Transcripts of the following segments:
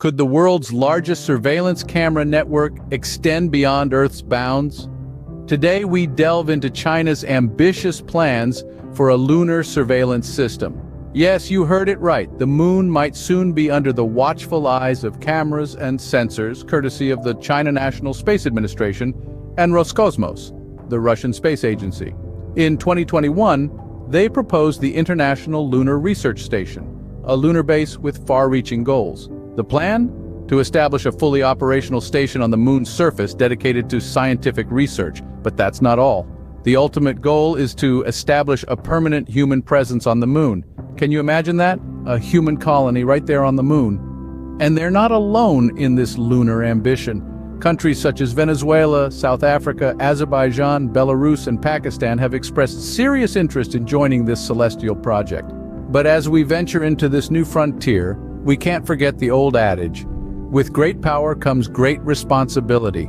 Could the world's largest surveillance camera network extend beyond Earth's bounds? Today, we delve into China's ambitious plans for a lunar surveillance system. Yes, you heard it right. The moon might soon be under the watchful eyes of cameras and sensors, courtesy of the China National Space Administration and Roscosmos, the Russian space agency. In 2021, they proposed the International Lunar Research Station, a lunar base with far-reaching goals. The plan? To establish a fully operational station on the moon's surface dedicated to scientific research. But that's not all. The ultimate goal is to establish a permanent human presence on the moon. Can you imagine that? A human colony right there on the moon. And they're not alone in this lunar ambition. Countries such as Venezuela, South Africa, Azerbaijan, Belarus, and Pakistan have expressed serious interest in joining this celestial project. But as we venture into this new frontier, we can't forget the old adage, with great power comes great responsibility.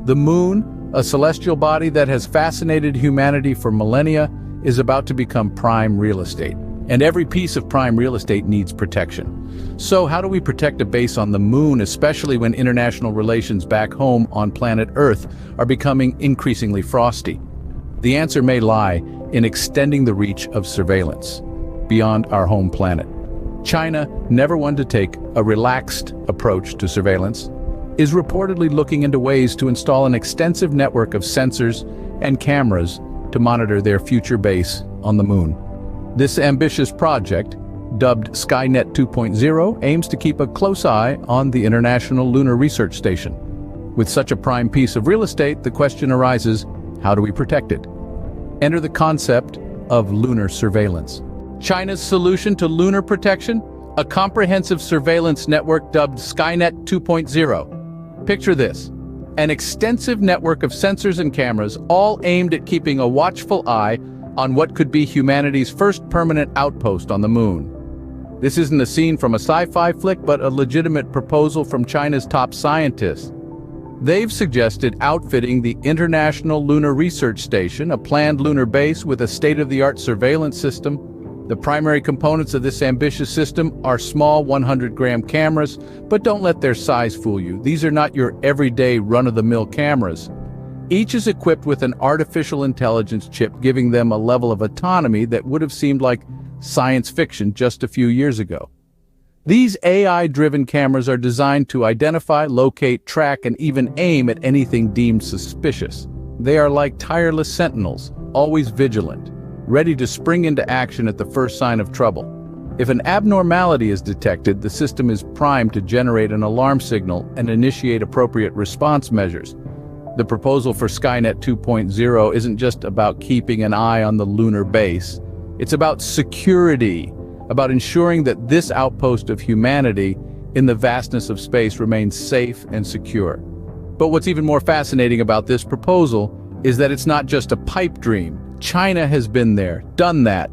The moon, a celestial body that has fascinated humanity for millennia, is about to become prime real estate. And every piece of prime real estate needs protection. So how do we protect a base on the moon, especially when international relations back home on planet Earth are becoming increasingly frosty? The answer may lie in extending the reach of surveillance beyond our home planet. China, never one to take a relaxed approach to surveillance, is reportedly looking into ways to install an extensive network of sensors and cameras to monitor their future base on the moon. This ambitious project, dubbed Skynet 2.0, aims to keep a close eye on the International Lunar Research Station. With such a prime piece of real estate, the question arises, how do we protect it? Enter the concept of lunar surveillance. China's solution to lunar protection? A comprehensive surveillance network dubbed Skynet 2.0. Picture this: an extensive network of sensors and cameras, all aimed at keeping a watchful eye on what could be humanity's first permanent outpost on the moon. This isn't a scene from a sci-fi flick, but a legitimate proposal from China's top scientists. They've suggested outfitting the International Lunar Research Station, a planned lunar base with a state-of-the-art surveillance system. The primary components of this ambitious system are small 100-gram cameras, but don't let their size fool you. These are not your everyday run-of-the-mill cameras. Each is equipped with an artificial intelligence chip, giving them a level of autonomy that would have seemed like science fiction just a few years ago. These AI-driven cameras are designed to identify, locate, track, and even aim at anything deemed suspicious. They are like tireless sentinels, always vigilant, ready to spring into action at the first sign of trouble. If an abnormality is detected, the system is primed to generate an alarm signal and initiate appropriate response measures. The proposal for Skynet 2.0 isn't just about keeping an eye on the lunar base. It's about security, about ensuring that this outpost of humanity in the vastness of space remains safe and secure. But what's even more fascinating about this proposal is that it's not just a pipe dream. China has been there, done that.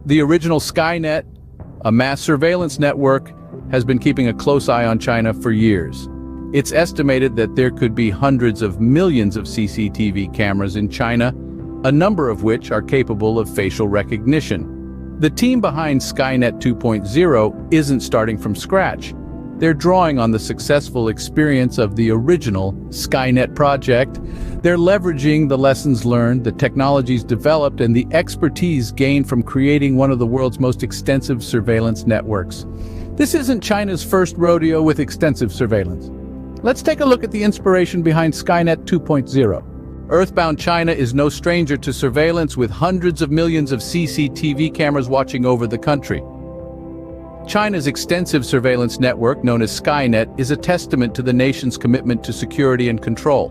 The original Skynet, a mass surveillance network, has been keeping a close eye on China for years. It's estimated that there could be hundreds of millions of CCTV cameras in China, a number of which are capable of facial recognition. The team behind Skynet 2.0 isn't starting from scratch. They're drawing on the successful experience of the original Skynet project. They're leveraging the lessons learned, the technologies developed, and the expertise gained from creating one of the world's most extensive surveillance networks. This isn't China's first rodeo with extensive surveillance. Let's take a look at the inspiration behind Skynet 2.0. Earthbound China is no stranger to surveillance, with hundreds of millions of CCTV cameras watching over the country. China's extensive surveillance network, known as Skynet, is a testament to the nation's commitment to security and control.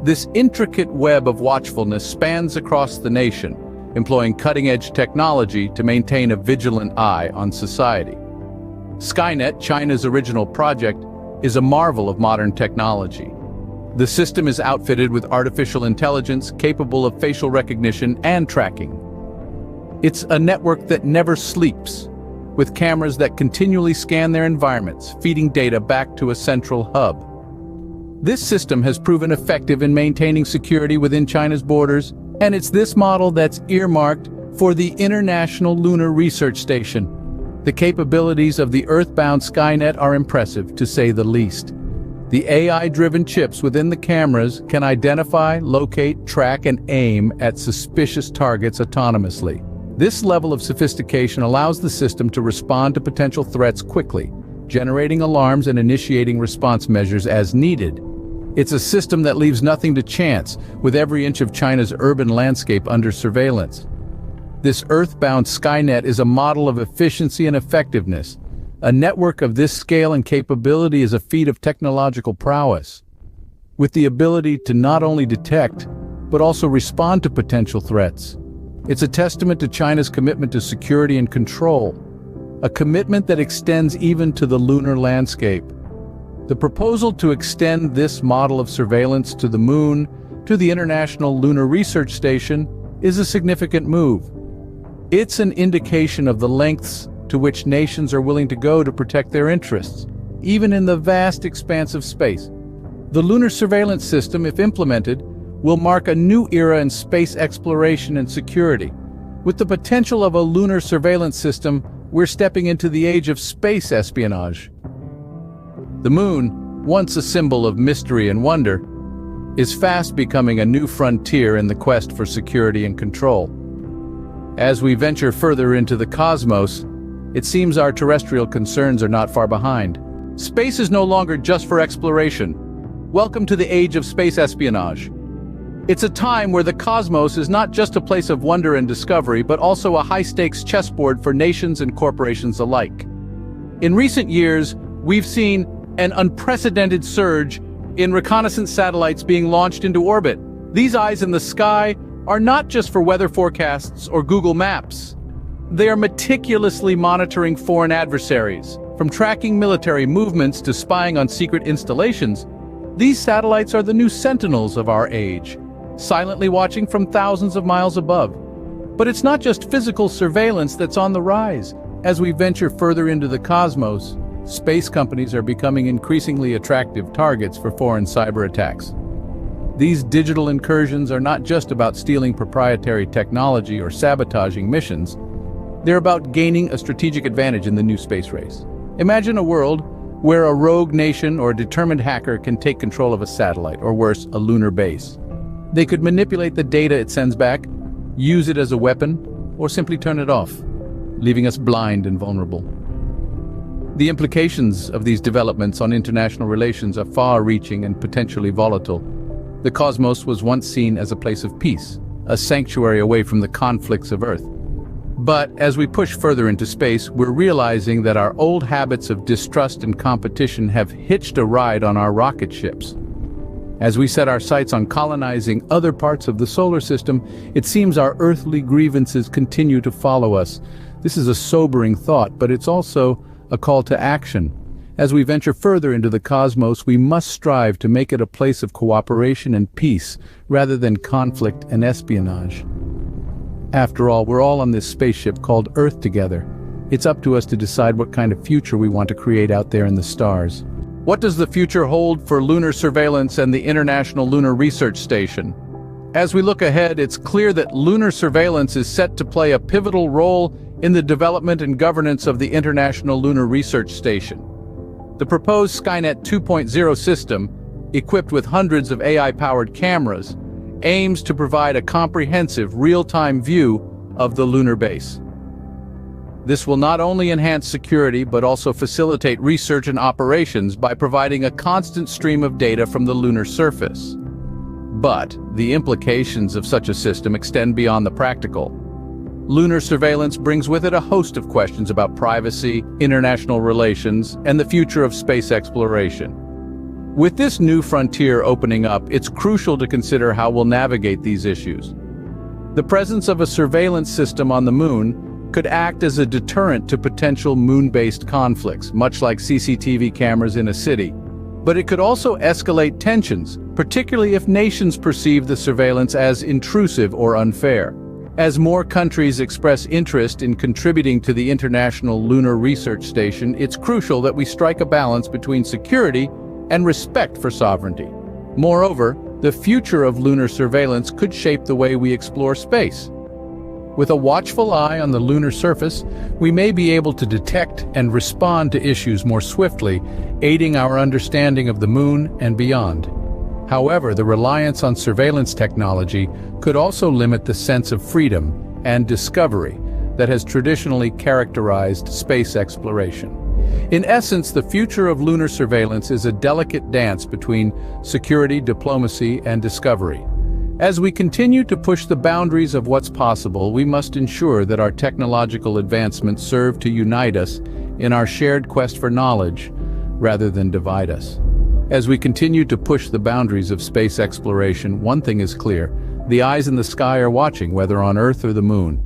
This intricate web of watchfulness spans across the nation, employing cutting-edge technology to maintain a vigilant eye on society. Skynet, China's original project, is a marvel of modern technology. The system is outfitted with artificial intelligence capable of facial recognition and tracking. It's a network that never sleeps, with cameras that continually scan their environments, feeding data back to a central hub. This system has proven effective in maintaining security within China's borders, and it's this model that's earmarked for the International Lunar Research Station. The capabilities of the Earthbound Skynet are impressive, to say the least. The AI-driven chips within the cameras can identify, locate, track, and aim at suspicious targets autonomously. This level of sophistication allows the system to respond to potential threats quickly, generating alarms and initiating response measures as needed. It's a system that leaves nothing to chance, with every inch of China's urban landscape under surveillance. This Earthbound Skynet is a model of efficiency and effectiveness. A network of this scale and capability is a feat of technological prowess, with the ability to not only detect, but also respond to potential threats. It's a testament to China's commitment to security and control, a commitment that extends even to the lunar landscape. The proposal to extend this model of surveillance to the Moon, to the International Lunar Research Station, is a significant move. It's an indication of the lengths to which nations are willing to go to protect their interests, even in the vast expanse of space. The lunar surveillance system, if implemented, will mark a new era in space exploration and security. With the potential of a lunar surveillance system, we're stepping into the age of space espionage. The Moon, once a symbol of mystery and wonder, is fast becoming a new frontier in the quest for security and control. As we venture further into the cosmos, it seems our terrestrial concerns are not far behind. Space is no longer just for exploration. Welcome to the age of space espionage. It's a time where the cosmos is not just a place of wonder and discovery, but also a high-stakes chessboard for nations and corporations alike. In recent years, we've seen an unprecedented surge in reconnaissance satellites being launched into orbit. These eyes in the sky are not just for weather forecasts or Google Maps. They are meticulously monitoring foreign adversaries. From tracking military movements to spying on secret installations, these satellites are the new sentinels of our age, silently watching from thousands of miles above. But it's not just physical surveillance that's on the rise. As we venture further into the cosmos, space companies are becoming increasingly attractive targets for foreign cyber attacks. These digital incursions are not just about stealing proprietary technology or sabotaging missions. They're about gaining a strategic advantage in the new space race. Imagine a world where a rogue nation or a determined hacker can take control of a satellite, or worse, a lunar base. They could manipulate the data it sends back, use it as a weapon, or simply turn it off, leaving us blind and vulnerable. The implications of these developments on international relations are far-reaching and potentially volatile. The cosmos was once seen as a place of peace, a sanctuary away from the conflicts of Earth. But as we push further into space, we're realizing that our old habits of distrust and competition have hitched a ride on our rocket ships. As we set our sights on colonizing other parts of the solar system, it seems our earthly grievances continue to follow us. This is a sobering thought, but it's also a call to action. As we venture further into the cosmos, we must strive to make it a place of cooperation and peace, rather than conflict and espionage. After all, we're all on this spaceship called Earth together. It's up to us to decide what kind of future we want to create out there in the stars. What does the future hold for lunar surveillance and the International Lunar Research Station? As we look ahead, it's clear that lunar surveillance is set to play a pivotal role in the development and governance of the International Lunar Research Station. The proposed Skynet 2.0 system, equipped with hundreds of AI-powered cameras, aims to provide a comprehensive, real-time view of the lunar base. This will not only enhance security, but also facilitate research and operations by providing a constant stream of data from the lunar surface. But the implications of such a system extend beyond the practical. Lunar surveillance brings with it a host of questions about privacy, international relations, and the future of space exploration. With this new frontier opening up, it's crucial to consider how we'll navigate these issues. The presence of a surveillance system on the Moon could act as a deterrent to potential moon-based conflicts, much like CCTV cameras in a city. But it could also escalate tensions, particularly if nations perceive the surveillance as intrusive or unfair. As more countries express interest in contributing to the International Lunar Research Station, it's crucial that we strike a balance between security and respect for sovereignty. Moreover, the future of lunar surveillance could shape the way we explore space. With a watchful eye on the lunar surface, we may be able to detect and respond to issues more swiftly, aiding our understanding of the moon and beyond. However, the reliance on surveillance technology could also limit the sense of freedom and discovery that has traditionally characterized space exploration. In essence, the future of lunar surveillance is a delicate dance between security, diplomacy, and discovery. As we continue to push the boundaries of what's possible, we must ensure that our technological advancements serve to unite us in our shared quest for knowledge, rather than divide us. As we continue to push the boundaries of space exploration, one thing is clear: the eyes in the sky are watching, whether on Earth or the Moon.